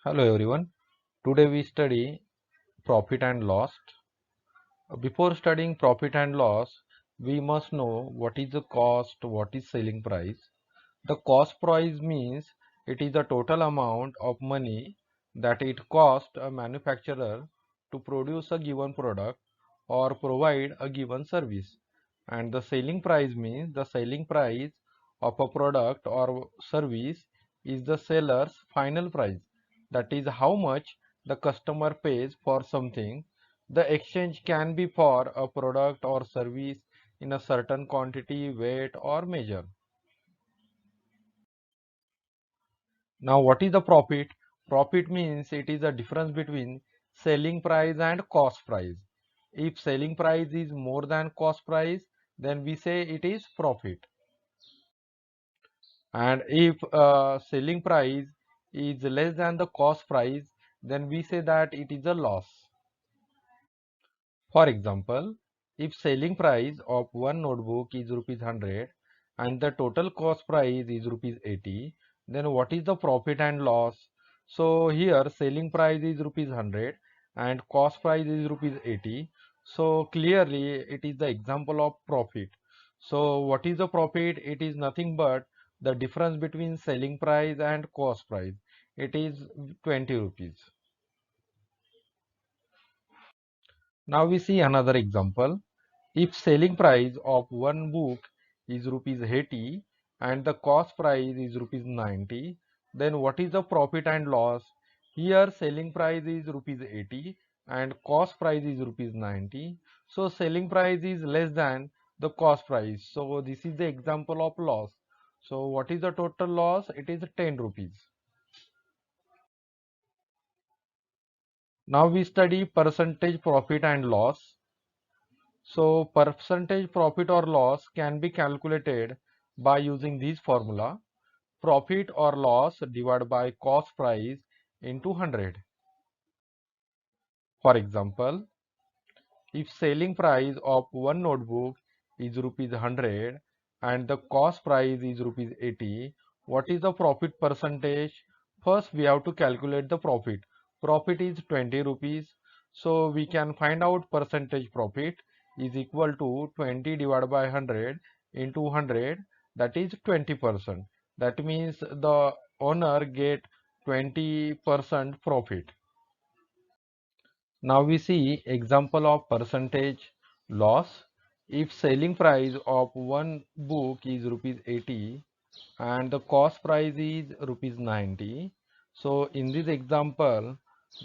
Hello everyone. Today we study profit and loss. Before studying profit and loss, we must know what is the cost, what is selling price. The cost price means it is the total amount of money that it costs a manufacturer to produce a given product or provide a given service. And the selling price means the selling price of a product or service is the seller's final price. That is how much the customer pays for something. The exchange can be for a product or service in a certain quantity, weight, or measure. Now, what is the profit? Profit means it is the difference between selling price and cost price. If selling price is more than cost price, then we say it is profit. And if selling price is less than the cost price, then we say that it is a loss. For example, if selling price of one notebook is rupees 100 and the total cost price is rupees 80, then what is the profit and loss? So here selling price is rupees 100 and cost price is rupees 80. So clearly it is the example of profit. So what is the profit? It is nothing but the difference between selling price and cost price. It is 20 rupees. Now we see another example. If selling price of one book is rupees 80 and the cost price is rupees 90, then what is the profit and loss? Here selling price is rupees 80 and cost price is rupees 90. So selling price is less than the cost price. So this is the example of loss. So what is the total loss? It is 10 rupees. Now we study percentage profit and loss. So percentage profit or loss can be calculated by using this formula: profit or loss divided by cost price into 100. For example, if selling price of one notebook is rupees 100 and the cost price is rupees 80, what is the profit percentage? First we have to calculate the profit. Profit is 20 rupees. So we can find out percentage profit is equal to 20 divided by 100 into 100, that is 20%. That means the owner get 20% profit. Now we see example of percentage loss. If selling price of one book is rupees 80 and the cost price is rupees 90. So in this example,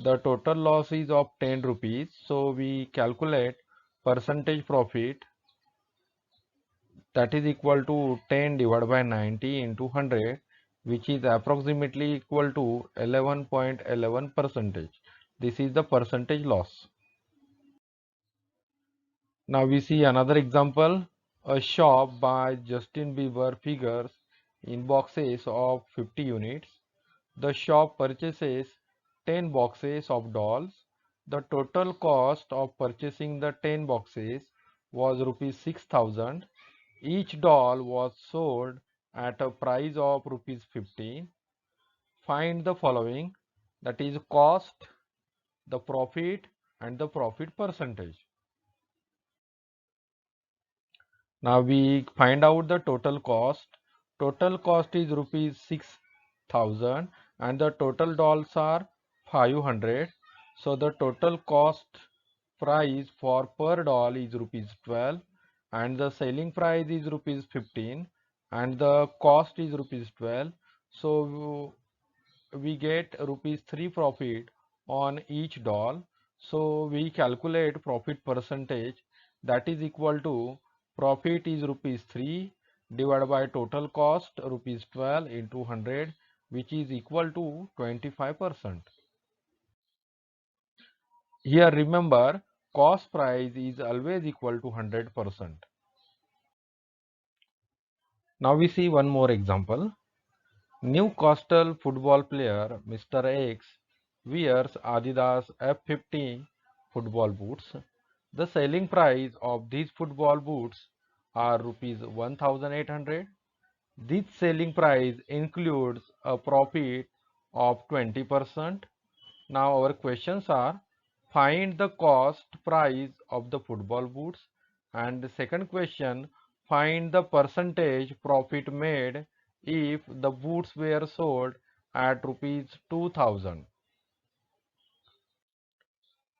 the total loss is of 10 rupees. So we calculate percentage profit, that is equal to 10 divided by 90 into 100, which is approximately equal to 11.11 percentage. This is the percentage loss. Now we see another example. A shop by Justin Bieber figures in boxes of 50 units. The shop purchases 10 boxes of dolls. The total cost of purchasing the 10 boxes was rupees 6,000. Each doll was sold at a price of rupees 15. Find the following, that is cost, the profit and the profit percentage. Now we find out the total cost. Total cost is rupees 6,000 and the total dolls are 500. So the total cost price for per doll is rupees 12 and the selling price is rupees 15 and the cost is rupees 12. So we get rupees 3 profit on each doll. So we calculate profit percentage, that is equal to profit is rupees 3 divided by total cost rupees 12 into 100, which is equal to 25%. Here remember, cost price is always equal to 100%. Now we see one more example. Newcastle football player Mr. X wears Adidas F50 football boots. The selling price of these football boots are rupees 1800. This selling price includes a profit of 20%. Now our questions are, find the cost price of the football boots, and the second question, find the percentage profit made if the boots were sold at rupees 2000.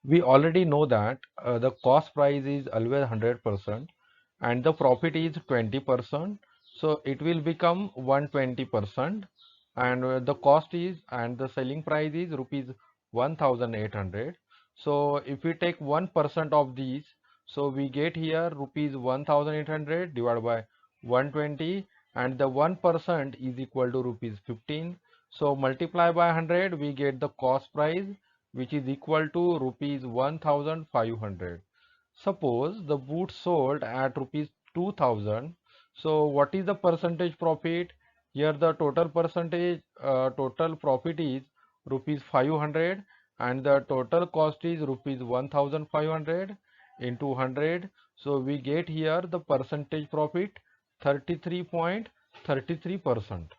We already know that the cost price is always 100% and the profit is 20%, so it will become 120%, and the cost is and the selling price is rupees 1800. So if we take 1% of these, so we get here rupees 1800 divided by 120, and the 1% is equal to rupees 15. So multiply by 100, we get the cost price, which is equal to rupees 1500. Suppose the boot sold at rupees 2000. So what is the percentage profit? Here the total profit is rupees 500 and the total cost is rupees 1500 into 100. So we get here the percentage profit 33.33%.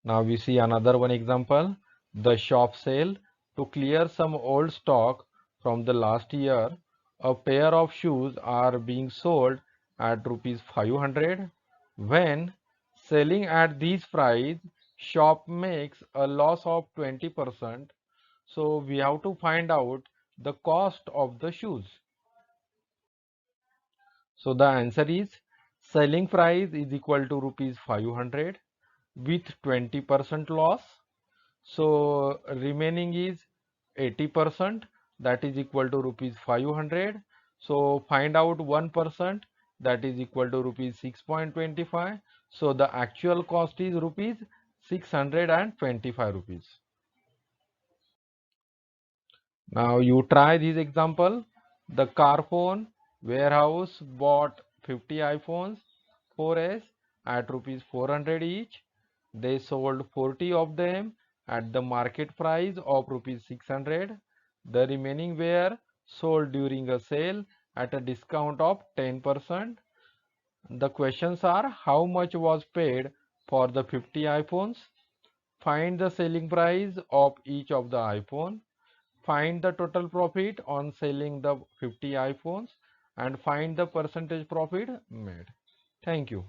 Now we see another one example, the shop sale. To clear some old stock from the last year, a pair of shoes are being sold at rupees 500. When selling at this price, shop makes a loss of 20%. So we have to find out the cost of the shoes. So the answer is, selling price is equal to rupees 500 with 20% loss. So remaining is 80%, that is equal to rupees 500. So find out 1%, that is equal to rupees 6.25. So the actual cost is rupees 625 rupees. Now you try this example. The Carphone warehouse bought 50 iPhones 4S at rupees 400 each. They sold 40 of them at the market price of rupees 600. The remaining were sold during a sale at a discount of 10%. The questions are, how much was paid for the 50 iPhones? Find the selling price of each of the iPhone. Find the total profit on selling the 50 iPhones and find the percentage profit made. Thank you.